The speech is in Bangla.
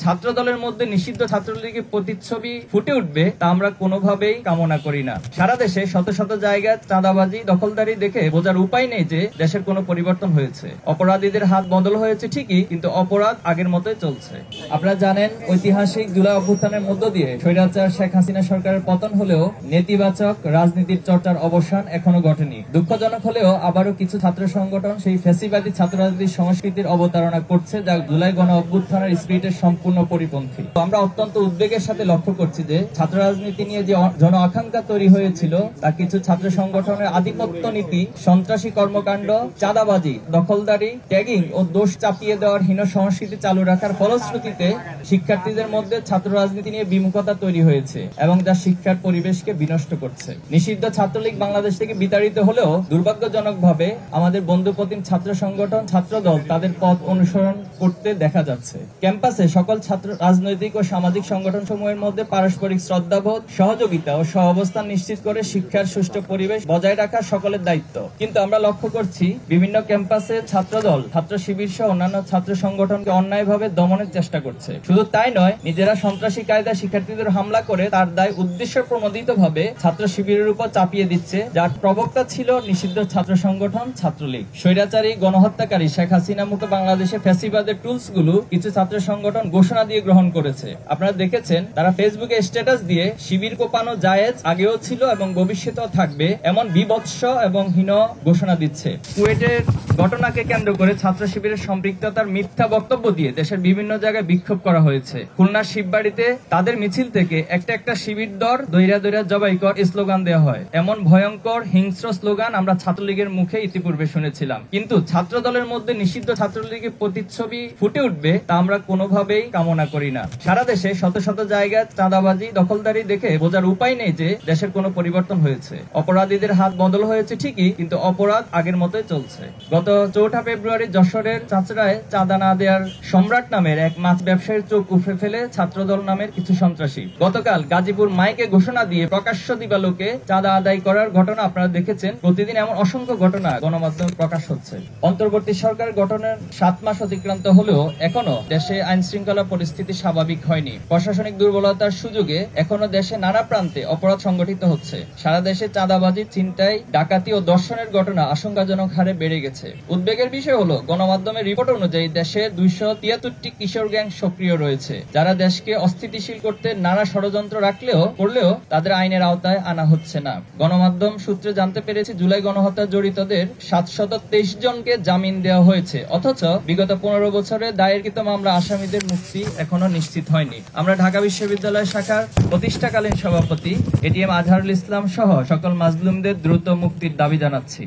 ছাত্র দলের মধ্যে নিষিদ্ধ ছাত্রলীগের প্রতিচ্ছবি ফুটে উঠবে তা আমরা কোনোভাবেই কামনা করি না। সারা দেশে শত শত জায়গায় চাঁদাবাজি, দখলদারি দেখে বোঝার উপায় নেই যে দেশের কোনো পরিবর্তন হয়েছে। অপরাধীদের হাত বদল হয়েছে ঠিকই, কিন্তু অপরাধ আগের মতোই চলছে। আপনারা জানেন, ঐতিহাসিক জুলাই অভ্যুত্থানের মধ্য দিয়ে স্বৈরাচার শেখ হাসিনা সরকারের পতন হলেও নেতিবাচক রাজনীতির চর্চার অবসান এখনো ঘটেনি। দুঃখজনক হলেও আবারও কিছু ছাত্র সংগঠন সেই ফ্যাসিবাদী ছাত্র রাজনীতির সংস্কৃতির অবতারণা করছে, যা জুলাই গণ অভ্যুত্থানের স্পিরিটের সম্পূর্ণ পরিপন্থী। আমরা অত্যন্ত উদ্বেগের সাথে লক্ষ্য করছি যে ছাত্র রাজনীতি নিয়ে যে জন আকাঙ্ক্ষা তৈরি হয়েছিল তা কিছু ছাত্র সংগঠনের আধিপত্য নীতি, সন্ত্রাসী কর্মকাণ্ড, চাঁদাবাজি, দখলদারি, ট্যাগিং ও দোষ চাপিয়ে দেওয়ার হীন সংস্কৃতি চালু রাখার ফলশ্রুতিতে শিক্ষার্থীদের মধ্যে ছাত্র রাজনীতি নিয়ে বিমুখতা তৈরি হয়েছে এবং যা শিক্ষার পরিবেশকে বিনষ্ট করছে। নিষিদ্ধ ছাত্রলীগ বাংলাদেশ থেকে বিতাড়িত হলেও দুর্ভাগ্যজনকভাবে আমাদের বন্ধুপ্রতিম ছাত্র সংগঠন, ছাত্রদল তাদের পথ অনুসরণ করতে দেখা যাচ্ছে। ক্যাম্পাসে সকল ছাত্র রাজনৈতিক ও সামাজিক সংগঠন সমূহের মধ্যে পারস্পরিক শ্রদ্ধাবোধ, সহযোগিতা ও সহাবস্থান নিশ্চিত করে শিক্ষার সুষ্ঠু পরিবেশ বজায় রাখা সকলের দায়িত্ব। কিন্তু আমরা লক্ষ্য করছি বিভিন্ন ক্যাম্পাসে ছাত্রদল, ছাত্র শিবির সহ অন্যান্য ছাত্র সংগঠনকে অন্যায়ভাবে দমনের চেষ্টা করছে। শুধু তাই নয়, নিজেরা সন্ত্রাসী কায়দায় শিক্ষার্থীদের হামলা করে তার দায় উদ্দেশ্য প্রণোদিত ভাবে ছাত্র শিবিরের উপর চাপিয়ে দিচ্ছে, যার প্রবক্তা ছিল নিষিদ্ধ ছাত্র সংগঠন ছাত্রলীগ। স্বৈরাচারী গণহত্যাকারী শেখ হাসিনা মুক্ত বাংলাদেশে ফ্যাসিবাদের টুলস গুলো কিছু ছাত্র সংগঠন ঘোষণা দিয়ে গ্রহণ করেছে। আপনারা দেখেছেন, তারা ফেসবুকে স্ট্যাটাস দিয়ে শিবির কোপানো জায়েজ, আগেও ছিল এবং ভবিষ্যতেও থাকবে, এমন বিভৎস এবং হীন ঘোষণা দিচ্ছে। কুয়েটের ঘটনাকে কেন্দ্র করে ছাত্র শিবিরের সম্পৃক্ততার মিথ্যা বক্তব্য দিয়ে দেশের বিভিন্ন জায়গায় বিক্ষোভ করা হয়েছে। খুলনার শিববাড়িতে তাদের মিছিল থেকে একটা শিবির দর দৈরা দৈরা জবাই কর স্লোগান দেওয়া হয়। এমন ভয়ঙ্কর হিংস্র স্লোগান আমরা ছাত্রলীগের মুখে ইতিপূর্বে শুনেছিলাম। কিন্তু ছাত্র দলের মধ্যে নিষিদ্ধ ছাত্রলীগের প্রতিচ্ছবি ফুটে উঠবে তা আমরা কোনোভাবেই কামনা করি না। সারা দেশে শত শত জায়গায় চাঁদাবাজি, দখলদারি দেখে বোঝার উপায় নেই যে দেশের কোনো পরিবর্তন হয়েছে। অপরাধীদের হাত বদল হয়েছে ঠিকই, কিন্তু অপরাধ আগের মতোই চলছে। গত 4 ফেব্রুয়ারি যশোরের চাচড়ায় চাঁদা না দেওয়ার সম্রাট নামের এক মাছ ব্যবসায়ীর চোখ উপড়ে ফেলে ছাত্রদল নামের কিছু সন্ত্রাসী। গতকাল গাজীপুর মাইকে ঘোষণা দিয়ে প্রকাশ্য দিবালোকে চাঁদা আদায় করার ঘটনা আপনারা দেখেছেন। প্রতিদিন এমন অসংখ্য ঘটনা গণমাধ্যমে প্রকাশ হচ্ছে। অন্তর্বর্তী সরকার গঠনের 7 মাস অতিক্রান্ত হলেও এখনো দেশে আইন শৃঙ্খলা পরিস্থিতি স্বাভাবিক হয়নি। প্রশাসনিক দুর্বলতার সুযোগে এখনো দেশে নানা প্রান্তে অপরাধ সংগঠিত হচ্ছে। সারা দেশে চাঁদাবাজি, ছিনতাই, ডাকাতি ও ধর্ষণের ঘটনা আশঙ্কাজনক হারে বেড়ে গেছে। উদ্বেগের বিষয় হলো, গণমাধ্যমের রিপোর্ট অনুযায়ী দেশে 273টি কিশোর গ্যাং সক্রিয় রয়েছে, যারা দেশকে অস্থিতিশীল করতে নানা ষড়যন্ত্র করলেও তাদের আইনের আওতায় আনা হচ্ছে না। গণমাধ্যম সূত্রে জানতে পেরেছি, জুলাই গণহত্যা জড়িতদের 723 জনকে জামিন দেওয়া হয়েছে, অথচ বিগত 15 বছরে দায়েরকৃত মামলা আসামিদের মুক্তি এখনো নিশ্চিত হয়নি। আমরা ঢাকা বিশ্ববিদ্যালয় শাখার প্রতিষ্ঠাকালীন সভাপতি এটিএম আজহারুল ইসলাম সহ সকল মাজলুমদের দ্রুত মুক্তির দাবি জানাচ্ছি।